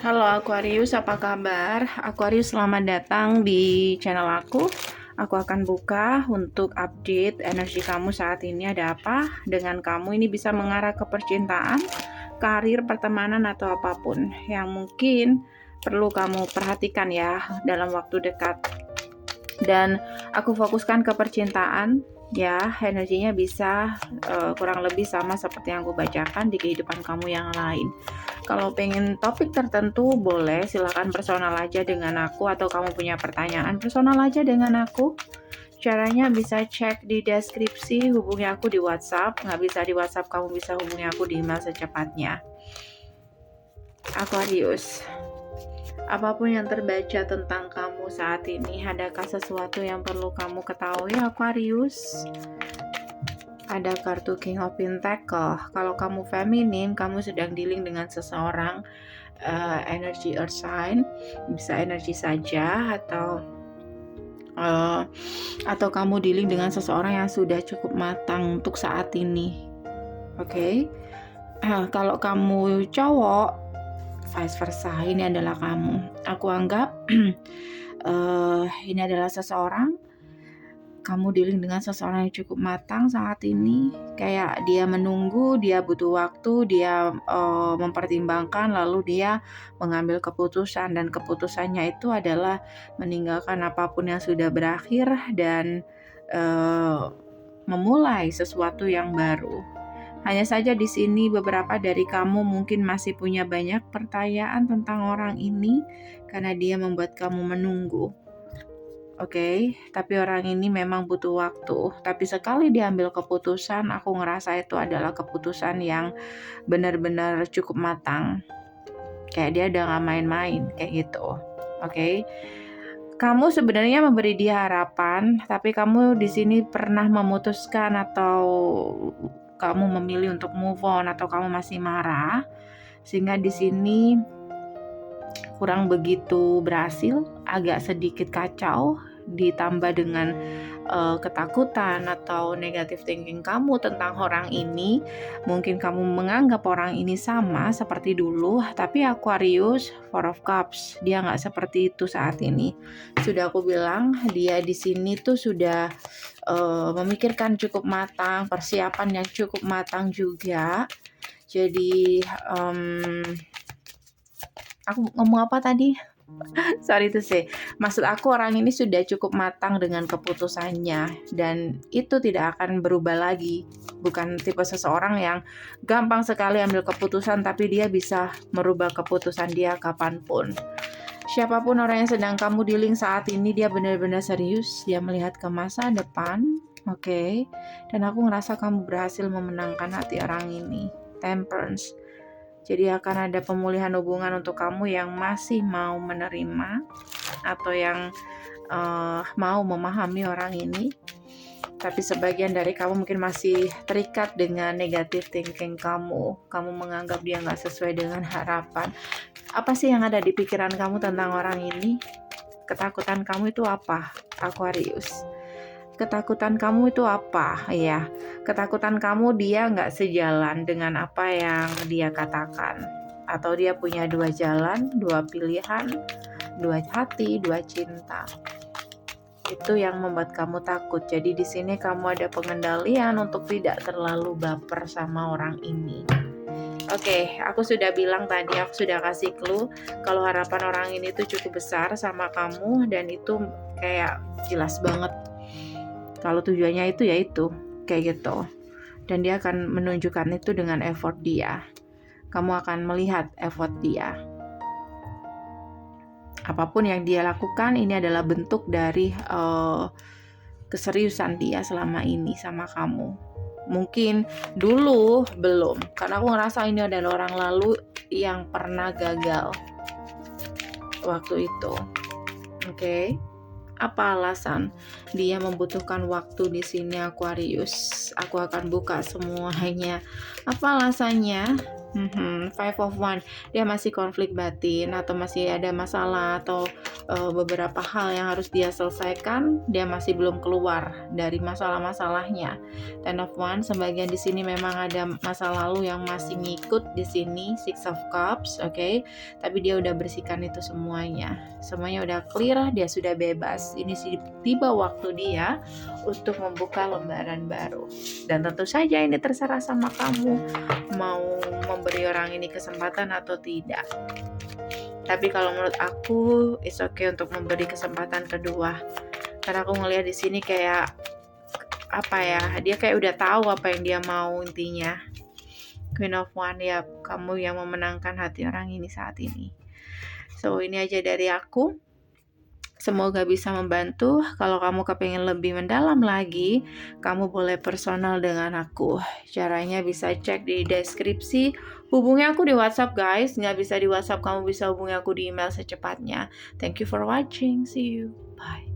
Halo Aquarius, apa kabar? Aquarius, selamat datang di channel aku. Aku akan buka untuk update energi kamu saat ini ada apa dengan kamu. Ini bisa mengarah ke percintaan, karir, pertemanan, atau apapun yang mungkin perlu kamu perhatikan ya dalam waktu dekat. Dan aku fokuskan ke percintaan ya, energinya bisa kurang lebih sama seperti yang aku bacakan di kehidupan kamu yang lain. Kalau pengen topik tertentu boleh silakan personal aja dengan aku, atau kamu punya pertanyaan personal aja dengan aku. Caranya bisa cek di deskripsi, hubungi aku di WhatsApp. Nggak bisa di WhatsApp, kamu bisa hubungi aku di email secepatnya. Aquarius, apapun yang terbaca tentang kamu saat ini, adakah sesuatu yang perlu kamu ketahui Aquarius? Ada kartu King of Pentacle. Kalau kamu feminin, kamu sedang dealing dengan seseorang energi earth sign, bisa energi saja, atau kamu dealing dengan seseorang yang sudah cukup matang untuk saat ini. Oke. Kalau kamu cowok, vice versa, ini adalah kamu. Aku anggap ini adalah seseorang, kamu dealing dengan seseorang yang cukup matang saat ini. Kayak dia menunggu, dia butuh waktu, dia mempertimbangkan, lalu dia mengambil keputusan. Dan keputusannya itu adalah meninggalkan apapun yang sudah berakhir dan memulai sesuatu yang baru. Hanya saja di sini beberapa dari kamu mungkin masih punya banyak pertanyaan tentang orang ini karena dia membuat kamu menunggu. Oke, tapi orang ini memang butuh waktu. Tapi sekali diambil keputusan, aku ngerasa itu adalah keputusan yang benar-benar cukup matang. Kayak dia udah gak main-main, kayak gitu. Oke, kamu sebenarnya memberi dia harapan, tapi kamu di sini pernah memutuskan atau kamu memilih untuk move on, atau kamu masih marah, sehingga di sini kurang begitu berhasil, agak sedikit kacau, ditambah dengan ketakutan atau negative thinking kamu tentang orang ini. Mungkin kamu menganggap orang ini sama seperti dulu, tapi Aquarius, Four of Cups, dia nggak seperti itu saat ini. Sudah aku bilang, dia di sini tuh sudah memikirkan cukup matang, persiapan yang cukup matang juga. Jadi aku ngomong apa tadi? Sorry to say, maksud aku orang ini sudah cukup matang dengan keputusannya, dan itu tidak akan berubah lagi. Bukan tipe seseorang yang gampang sekali ambil keputusan, tapi dia bisa merubah keputusan dia kapanpun. Siapapun orang yang sedang kamu dealing saat ini, dia benar-benar serius, dia melihat ke masa depan. Oke. Dan aku ngerasa kamu berhasil memenangkan hati orang ini. Temperance. Jadi akan ada pemulihan hubungan untuk kamu yang masih mau menerima atau yang mau memahami orang ini. Tapi sebagian dari kamu mungkin masih terikat dengan negative thinking kamu. Kamu menganggap dia nggak sesuai dengan harapan. Apa sih yang ada di pikiran kamu tentang orang ini? Ketakutan kamu itu apa, Aquarius? Ketakutan kamu itu apa? Ya, ketakutan kamu dia nggak sejalan dengan apa yang dia katakan, atau dia punya dua jalan, dua pilihan, dua hati, dua cinta. Itu yang membuat kamu takut. Jadi di sini kamu ada pengendalian untuk tidak terlalu baper sama orang ini. Oke, aku sudah bilang tadi, aku sudah kasih clue kalau harapan orang ini tuh cukup besar sama kamu, dan itu kayak jelas banget. Kalau tujuannya itu ya itu, kayak gitu. Dan dia akan menunjukkan itu dengan effort dia. Kamu akan melihat effort dia. Apapun yang dia lakukan, ini adalah bentuk dari keseriusan dia selama ini sama kamu. Mungkin dulu belum, karena aku ngerasa ini adalah orang lalu yang pernah gagal waktu itu. Oke. Apa alasan dia membutuhkan waktu di sini, Aquarius? Aku akan buka semuanya. Apa alasannya? Five of One, dia masih konflik batin atau masih ada masalah atau beberapa hal yang harus dia selesaikan, dia masih belum keluar dari masalah-masalahnya. Ten of One, sebagian di sini memang ada masa lalu yang masih ngikut di sini. Six of Cups, oke. Tapi dia udah bersihkan itu semuanya. Semuanya udah clear, dia sudah bebas. Ini sih tiba waktu dia untuk membuka lembaran baru. Dan tentu saja ini terserah sama kamu mau memberi orang ini kesempatan atau tidak. Tapi kalau menurut aku it's okay untuk memberi kesempatan kedua. Karena aku ngelihat di sini kayak apa ya, dia kayak udah tahu apa yang dia mau intinya. Queen of One, ya kamu yang memenangkan hati orang ini saat ini. So ini aja dari aku. Semoga bisa membantu. Kalau kamu kepengen lebih mendalam lagi, kamu boleh personal dengan aku. Caranya bisa cek di deskripsi. Hubungi aku di WhatsApp guys. Nggak bisa di WhatsApp, kamu bisa hubungi aku di email secepatnya. Thank you for watching. See you. Bye.